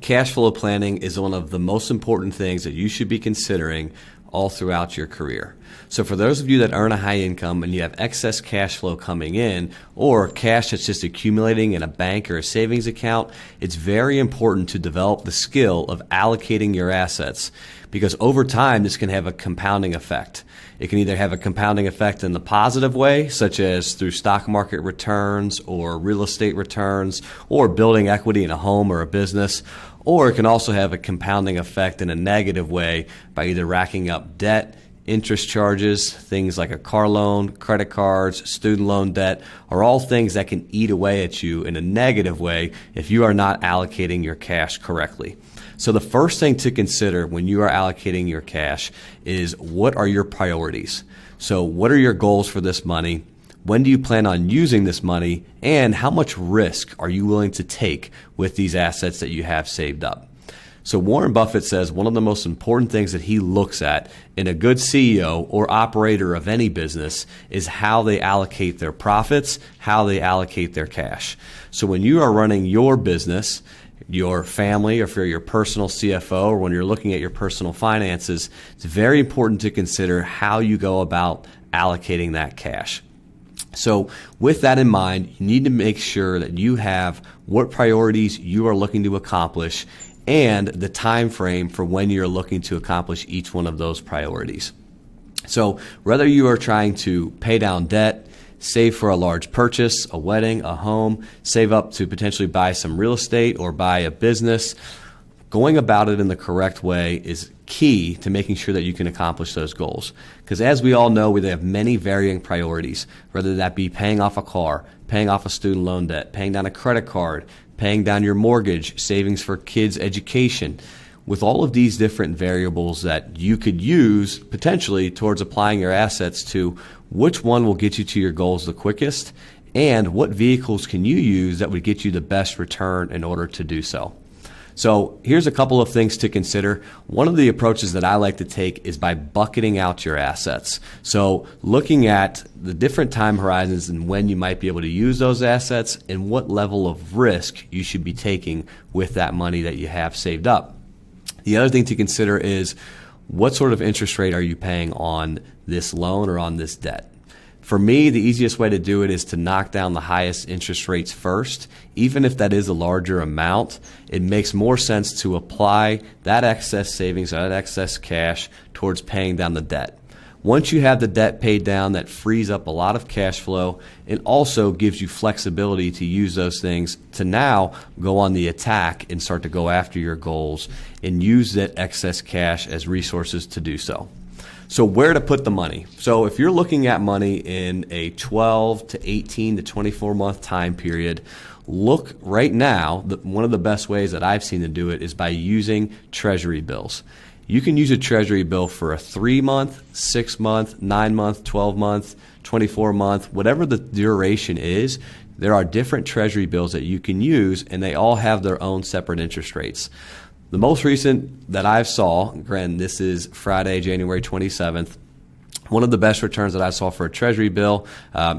cash flow planning is one of the most important things that you should be considering all throughout your career. So for those of you that earn a high income and you have excess cash flow coming in, or cash that's just accumulating in a bank or a savings account, it's very important to develop the skill of allocating your assets, because over time this can have a compounding effect. It can either have a compounding effect in the positive way, such as through stock market returns or real estate returns or building equity in a home or a business, or it can also have a compounding effect in a negative way by either racking up debt, interest charges, things like a car loan, credit cards, student loan debt, are all things that can eat away at you in a negative way if you are not allocating your cash correctly. So the first thing to consider when you are allocating your cash is, what are your priorities? So what are your goals for this money? When do you plan on using this money? And how much risk are you willing to take with these assets that you have saved up? So Warren Buffett says one of the most important things that he looks at in a good CEO or operator of any business is how they allocate their profits, how they allocate their cash. So when you are running your business, your family, or if you're your personal CFO, or when you're looking at your personal finances, it's very important to consider how you go about allocating that cash. So with that in mind, you need to make sure that you have what priorities you are looking to accomplish and the time frame for when you're looking to accomplish each one of those priorities. So whether you are trying to pay down debt, save for a large purchase, a wedding, a home, save up to potentially buy some real estate or buy a business, going about it in the correct way is key to making sure that you can accomplish those goals. Because as we all know, we have many varying priorities, whether that be paying off a car, paying off a student loan debt, paying down a credit card, paying down your mortgage, savings for kids' education. With all of these different variables that you could use potentially towards applying your assets to, which one will get you to your goals the quickest, and what vehicles can you use that would get you the best return in order to do so. So here's a couple of things to consider. One of the approaches that I like to take is by bucketing out your assets. So looking at the different time horizons and when you might be able to use those assets and what level of risk you should be taking with that money that you have saved up. The other thing to consider is, what sort of interest rate are you paying on this loan or on this debt? For me, the easiest way to do it is to knock down the highest interest rates first. Even if that is a larger amount, it makes more sense to apply that excess savings or that excess cash towards paying down the debt. Once you have the debt paid down, that frees up a lot of cash flow. It also gives you flexibility to use those things to now go on the attack and start to go after your goals and use that excess cash as resources to do so. So where to put the money? So if you're looking at money in a 12 to 18 to 24 month time period, look right now, one of the best ways that I've seen to do it is by using treasury bills. You can use a treasury bill for a 3-month, 6-month, 9-month, 12-month, 24-month, whatever the duration is. There are different treasury bills that you can use, and they all have their own separate interest rates. The most recent that I saw, granted this is Friday, January 27th, one of the best returns that I saw for a treasury bill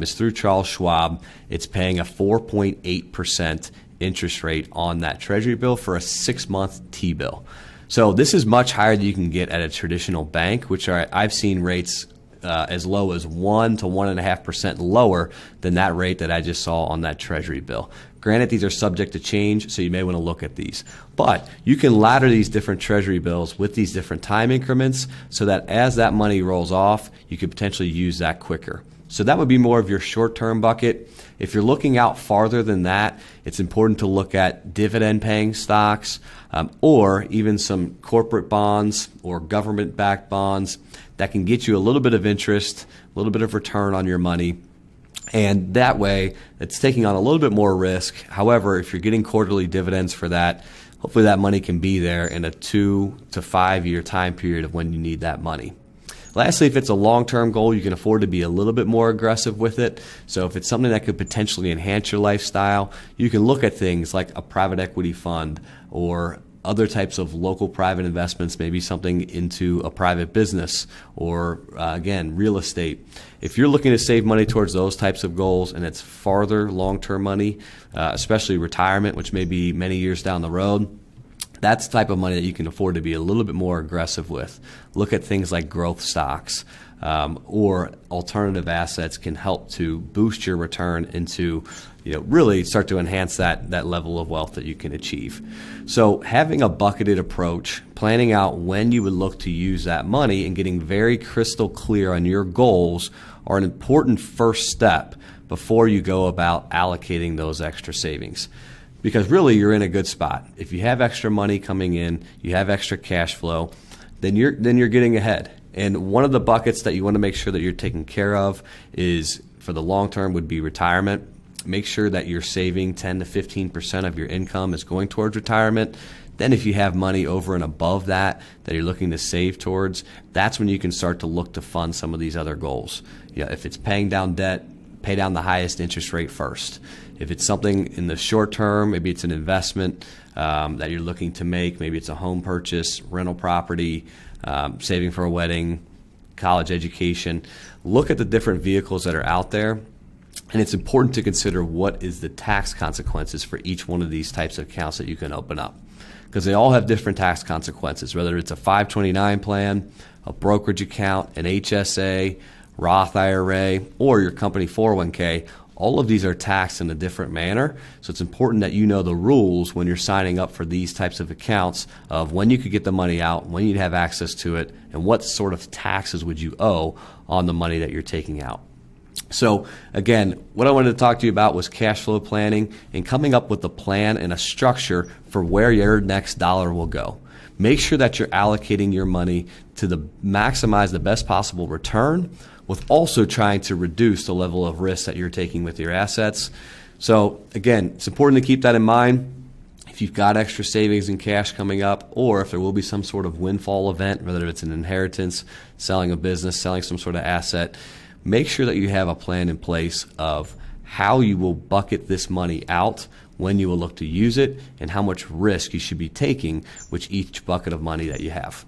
is through Charles Schwab. It's paying a 4.8% interest rate on that treasury bill for a 6-month T-bill. So this is much higher than you can get at a traditional bank, which I've seen rates as low as 1 to 1.5% lower than that rate that I just saw on that treasury bill. Granted, these are subject to change, so you may want to look at these. But you can ladder these different treasury bills with these different time increments so that as that money rolls off, you could potentially use that quicker. So that would be more of your short-term bucket. If you're looking out farther than that, it's important to look at dividend-paying stocks or even some corporate bonds or government-backed bonds that can get you a little bit of interest, a little bit of return on your money. And that way, it's taking on a little bit more risk. However, if you're getting quarterly dividends for that, hopefully that money can be there in a 2 to 5 year time period of when you need that money. Lastly, if it's a long-term goal, you can afford to be a little bit more aggressive with it. So if it's something that could potentially enhance your lifestyle, you can look at things like a private equity fund or other types of local private investments, maybe something into a private business or, again, real estate. If you're looking to save money towards those types of goals and it's farther long-term money, especially retirement, which may be many years down the road, That's the type of money that you can afford to be a little bit more aggressive with. Look at things like growth stocks, or alternative assets can help to boost your return into, really start to enhance that level of wealth that you can achieve. So having a bucketed approach, planning out when you would look to use that money, and getting very crystal clear on your goals are an important first step before you go about allocating those extra savings. Because really, you're in a good spot. If you have extra money coming in, you have extra cash flow, then you're getting ahead. And one of the buckets that you want to make sure that you're taking care of is, for the long term, would be retirement. Make sure that you're saving 10 to 15% of your income is going towards retirement. Then if you have money over and above that you're looking to save towards, that's when you can start to look to fund some of these other goals. If it's paying down debt, pay down the highest interest rate first. If it's something in the short term, maybe it's an investment that you're looking to make, maybe it's a home purchase, rental property, saving for a wedding, college education. Look at the different vehicles that are out there, and it's important to consider what is the tax consequences for each one of these types of accounts that you can open up, because they all have different tax consequences, whether it's a 529 plan, a brokerage account, an HSA, Roth IRA, or your company 401k. All of these are taxed in a different manner, so it's important that you know the rules when you're signing up for these types of accounts, of when you could get the money out, when you'd have access to it, and what sort of taxes would you owe on the money that you're taking out. So again, what I wanted to talk to you about was cash flow planning and coming up with a plan and a structure for where your next dollar will go. Make sure that you're allocating your money to maximize the best possible return, with also trying to reduce the level of risk that you're taking with your assets. So again, it's important to keep that in mind. If you've got extra savings and cash coming up, or if there will be some sort of windfall event, whether it's an inheritance, selling a business, selling some sort of asset, make sure that you have a plan in place of how you will bucket this money out, when you will look to use it, and how much risk you should be taking with each bucket of money that you have.